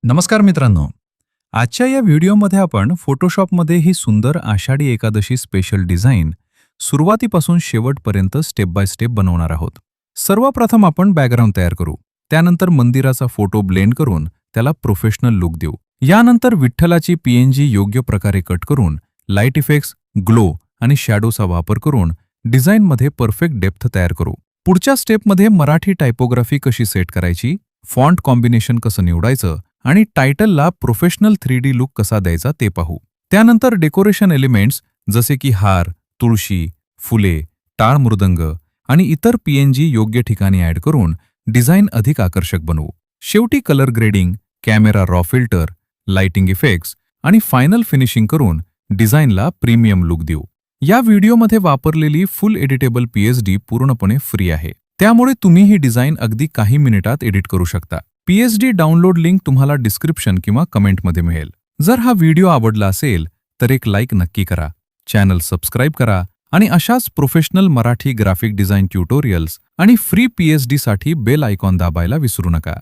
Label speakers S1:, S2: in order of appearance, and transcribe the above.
S1: नमस्कार मित्रांनो. आजच्या या व्हिडिओमध्ये आपण फोटोशॉपमध्ये ही सुंदर आषाढी एकादशी स्पेशल डिझाईन सुरुवातीपासून शेवटपर्यंत स्टेप बाय स्टेप बनवणार आहोत. सर्वप्रथम आपण बॅकग्राऊंड तयार करू. त्यानंतर मंदिराचा फोटो ब्लेंड करून त्याला प्रोफेशनल लुक देऊ. यानंतर विठ्ठलाची पीएनजी योग्य प्रकारे कट करून लाईट इफेक्ट्स, ग्लो आणि शॅडोचा वापर करून डिझाईनमध्ये परफेक्ट डेप्थ तयार करू. पुढच्या स्टेपमध्ये मराठी टायपोग्राफी कशी सेट करायची, फॉन्ट कॉम्बिनेशन कसं निवडायचं आणि टायटलला प्रोफेशनल 3D लुक कसा द्यायचा ते पाहू. त्यानंतर डेकोरेशन एलिमेंट्स जसे की हार, तुळशी, फुले, टाळ मृदंग आणि इतर पीएनजी योग्य ठिकाणी ॲड करून डिझाईन अधिक आकर्षक बनवू. शेवटी colour grading, camera raw filter, lighting effects आणि फायनल फिनिशिंग करून डिझाईनला प्रीमियम लुक देऊ. या व्हिडिओमध्ये वापरलेली फुल एडिटेबल पीएसडी पूर्णपणे फ्री आहे. त्यामुळे तुम्ही ही डिझाईन अगदी काही मिनिटात एडिट करू शकता. पीएसडी डाउनलोड लिंक तुम्हाला डिस्क्रिप्शन किंवा कमेंटमध्ये मिळेल. जर हा व्हिडिओ आवडला असेल तर एक लाईक नक्की करा, चॅनल सबस्क्राईब करा आणि अशाच professional Marathi graphic design tutorials आणि फ्री पीएसडी साठी बेल आयकॉन दाबायला विसरू नका.